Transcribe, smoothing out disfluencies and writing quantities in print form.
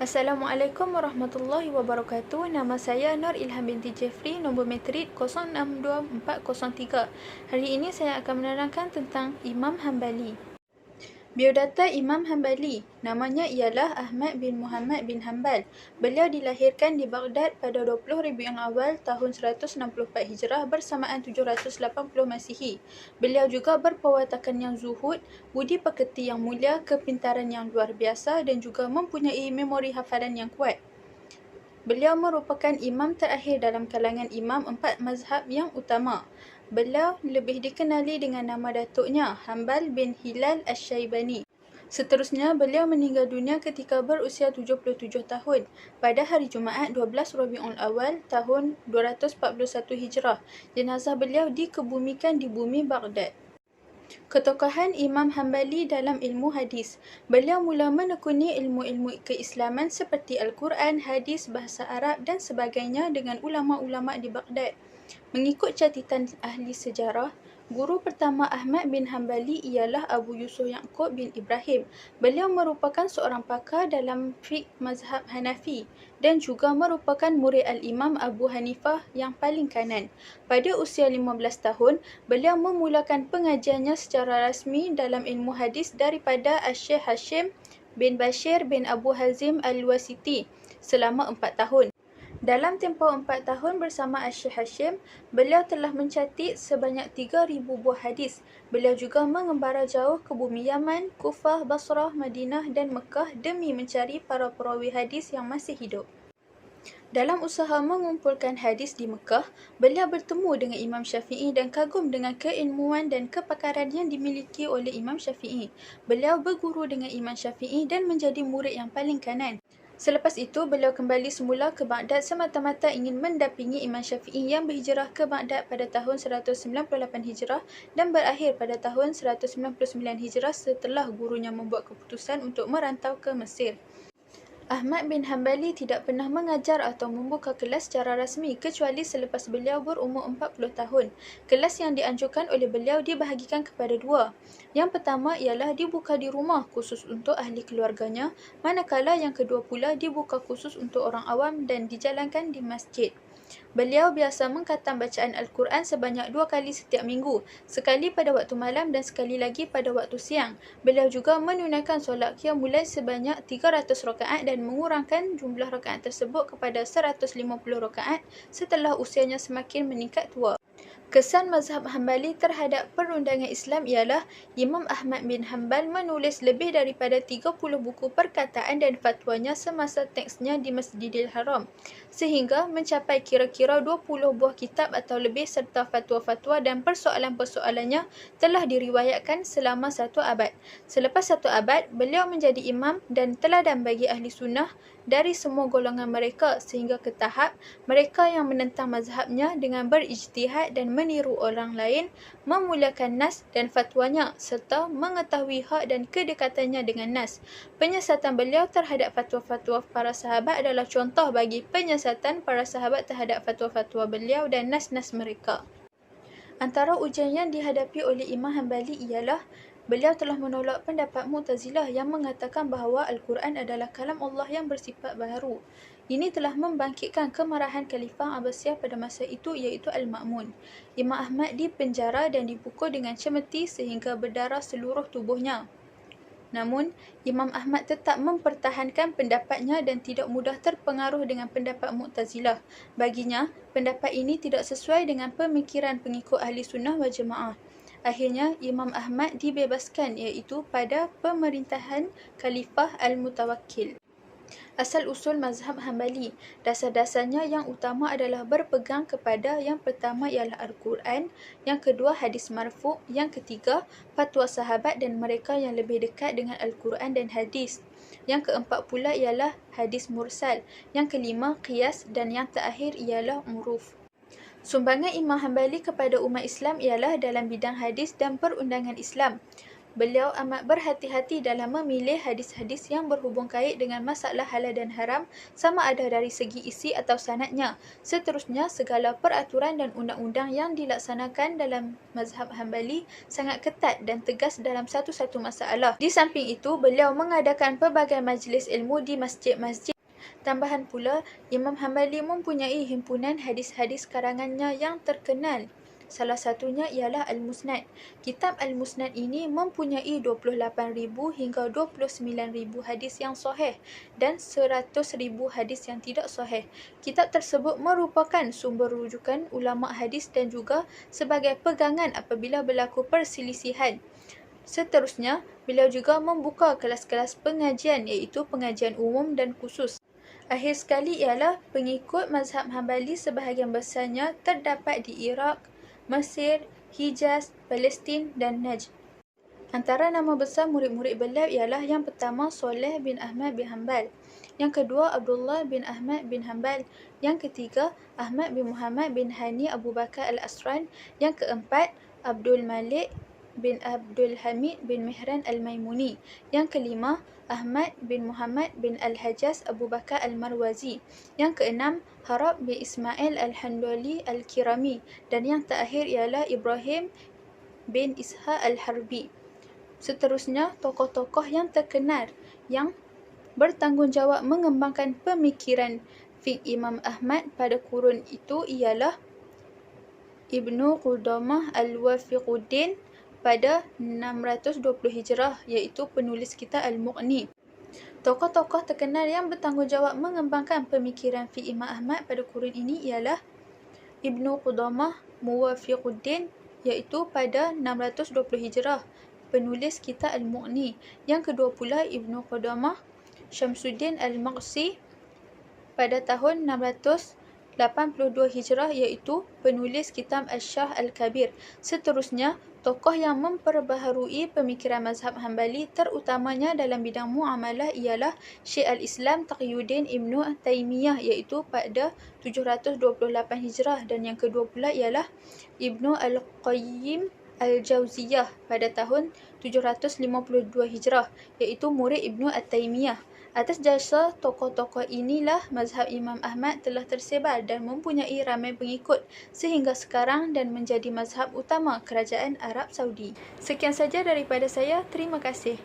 Assalamualaikum warahmatullahi wabarakatuh. Nama saya Nur Ilham binti Jeffrey, nombor matrik 062403. Hari ini saya akan menerangkan tentang Imam Hanbali. Biodata Imam Hanbali, namanya ialah Ahmad bin Muhammad bin Hanbal. Beliau dilahirkan di Baghdad pada 20 Rabiul Awal tahun 164 Hijrah bersamaan 780 Masihi. Beliau juga berpewatakan yang zuhud, budi pekerti yang mulia, kepintaran yang luar biasa dan juga mempunyai memori hafalan yang kuat. Beliau merupakan imam terakhir dalam kalangan imam empat mazhab yang utama. Beliau lebih dikenali dengan nama datuknya, Hanbal bin Hilal Asy-Syaibani. Seterusnya, beliau meninggal dunia ketika berusia 77 tahun pada hari Jumaat 12 Rabiul Awal tahun 241 Hijrah. Jenazah beliau dikebumikan di bumi Baghdad. Ketokohan Imam Hanbali dalam ilmu hadis. Beliau mula menekuni ilmu-ilmu keislaman seperti Al-Quran, hadis, bahasa Arab dan sebagainya dengan ulama-ulama di Baghdad. Mengikut catatan ahli sejarah, guru pertama Ahmad bin Hanbali ialah Abu Yusuf Yaqub bin Ibrahim. Beliau merupakan seorang pakar dalam fiqh mazhab Hanafi dan juga merupakan murid Al-Imam Abu Hanifah yang paling kanan. Pada usia 15 tahun, beliau memulakan pengajiannya secara rasmi dalam ilmu hadis daripada Syekh Hashim bin Bashir bin Abu Hazim Al-Wasiti selama 4 tahun. Dalam tempoh 4 tahun bersama Syekh Hashim, beliau telah mencatat sebanyak 3,000 buah hadis. Beliau juga mengembara jauh ke bumi Yaman, Kufah, Basrah, Madinah dan Mekah demi mencari para perawi hadis yang masih hidup. Dalam usaha mengumpulkan hadis di Mekah, beliau bertemu dengan Imam Syafi'i dan kagum dengan keilmuan dan kepakaran yang dimiliki oleh Imam Syafi'i. Beliau berguru dengan Imam Syafi'i dan menjadi murid yang paling kanan. Selepas itu, beliau kembali semula ke Baghdad semata-mata ingin mendampingi Imam Syafi'i yang berhijrah ke Baghdad pada tahun 198 Hijrah dan berakhir pada tahun 199 Hijrah setelah gurunya membuat keputusan untuk merantau ke Mesir. Ahmad bin Hanbali tidak pernah mengajar atau membuka kelas secara rasmi kecuali selepas beliau berumur 40 tahun. Kelas yang dianjurkan oleh beliau dibahagikan kepada dua. Yang pertama ialah dibuka di rumah khusus untuk ahli keluarganya, manakala yang kedua pula dibuka khusus untuk orang awam dan dijalankan di masjid. Beliau biasa mengkhatam bacaan Al-Quran sebanyak 2 kali setiap minggu, sekali pada waktu malam dan sekali lagi pada waktu siang. Beliau juga menunaikan solat qiyamul sebanyak 300 rakaat dan mengurangkan jumlah rakaat tersebut kepada 150 rakaat setelah usianya semakin meningkat tua. Kesan mazhab Hanbali terhadap perundangan Islam ialah Imam Ahmad bin Hanbal menulis lebih daripada 30 buku perkataan dan fatwanya semasa teksnya di Masjidil Haram, sehingga mencapai kira-kira 20 buah kitab atau lebih serta fatwa-fatwa dan persoalan-persoalannya telah diriwayatkan selama 1 abad. Selepas 1 abad, beliau menjadi imam dan teladan bagi ahli sunnah dari semua golongan mereka sehingga ke tahap mereka yang menentang mazhabnya dengan berijtihad dan meniru orang lain memuliakan nas dan fatwanya serta mengetahui hak dan kedekatannya dengan nas. Penyesatan beliau terhadap fatwa-fatwa para sahabat adalah contoh bagi penyesatan para sahabat terhadap fatwa-fatwa beliau dan nas-nas mereka. Antara ujian yang dihadapi oleh Imam Hanbali ialah beliau telah menolak pendapat Mu'tazilah yang mengatakan bahawa Al-Quran adalah kalam Allah yang bersifat baharu. Ini telah membangkitkan kemarahan Khalifah Abbasiyah pada masa itu iaitu Al-Ma'mun. Imam Ahmad dipenjara dan dipukul dengan cemeti sehingga berdarah seluruh tubuhnya. Namun, Imam Ahmad tetap mempertahankan pendapatnya dan tidak mudah terpengaruh dengan pendapat Mu'tazilah. Baginya, pendapat ini tidak sesuai dengan pemikiran pengikut Ahli Sunnah wal Jamaah. Akhirnya, Imam Ahmad dibebaskan iaitu pada pemerintahan Khalifah Al-Mutawakkil. Asal-usul mazhab Hanbali. Dasar-dasarnya yang utama adalah berpegang kepada yang pertama ialah Al-Quran, yang kedua hadis marfu', yang ketiga fatwa sahabat dan mereka yang lebih dekat dengan Al-Quran dan hadis. Yang keempat pula ialah hadis mursal, yang kelima qiyas dan yang terakhir ialah uruf. Sumbangan Imam Hanbali kepada umat Islam ialah dalam bidang hadis dan perundangan Islam. Beliau amat berhati-hati dalam memilih hadis-hadis yang berhubung kait dengan masalah halal dan haram, sama ada dari segi isi atau sanadnya. Seterusnya, segala peraturan dan undang-undang yang dilaksanakan dalam mazhab Hambali sangat ketat dan tegas dalam satu-satu masalah. Di samping itu, beliau mengadakan pelbagai majlis ilmu di masjid-masjid. Tambahan pula, Imam Hambali mempunyai himpunan hadis-hadis karangannya yang terkenal. Salah satunya ialah Al-Musnad. Kitab Al-Musnad ini mempunyai 28,000 hingga 29,000 hadis yang sahih dan 100,000 hadis yang tidak sahih. Kitab tersebut merupakan sumber rujukan ulama hadis dan juga sebagai pegangan apabila berlaku perselisihan. Seterusnya, beliau juga membuka kelas-kelas pengajian iaitu pengajian umum dan khusus. Akhir sekali ialah pengikut mazhab Hambali sebahagian besarnya terdapat di Iraq, Mesir, Hijaz, Palestin dan Najd. Antara nama besar murid-murid beliau ialah yang pertama Soleh bin Ahmad bin Hanbal, yang kedua Abdullah bin Ahmad bin Hanbal, yang ketiga Ahmad bin Muhammad bin Hani Abu Bakar Al-Asran, yang keempat Abdul Malik bin Abdul Hamid bin Mihran Al-Maimuni, yang kelima Ahmad bin Muhammad bin Al-Hajjaz Abu Bakar Al-Marwazi, yang keenam Harab bin Ismail Al-Handali Al-Kirami, dan yang terakhir ialah Ibrahim bin Ishaq Al-Harbi. Seterusnya, tokoh-tokoh yang terkenal yang bertanggungjawab mengembangkan pemikiran fiqh Imam Ahmad pada kurun itu ialah Ibnu Qudamah Al-Wafiquddin pada 620 Hijrah, iaitu penulis kitab Al-Mughni. Tokoh-tokoh terkenal yang bertanggungjawab mengembangkan pemikiran fiqh Imam Ahmad pada kurun ini ialah Ibnu Qudamah Muwafiquddin, iaitu pada 620 Hijrah, penulis kitab Al-Mughni. Yang kedua pula Ibnu Qudamah Syamsuddin Al-Maqsi pada tahun 682 Hijrah, iaitu penulis kitab Asy-Syarh Al-Kabir. Seterusnya, tokoh yang memperbaharui pemikiran mazhab Hambali terutamanya dalam bidang muamalah ialah Syekh Al-Islam Taqiyuddin Ibnu Taimiyah, iaitu pada 728 Hijrah, dan yang kedua pula ialah Ibnu Al-Qayyim Al-Jauziyah pada tahun 752 Hijrah, iaitu murid Ibnu At-Taimiyah. Atas jasa tokoh-tokoh inilah mazhab Imam Ahmad telah tersebar dan mempunyai ramai pengikut sehingga sekarang dan menjadi mazhab utama Kerajaan Arab Saudi. Sekian saja daripada saya. Terima kasih.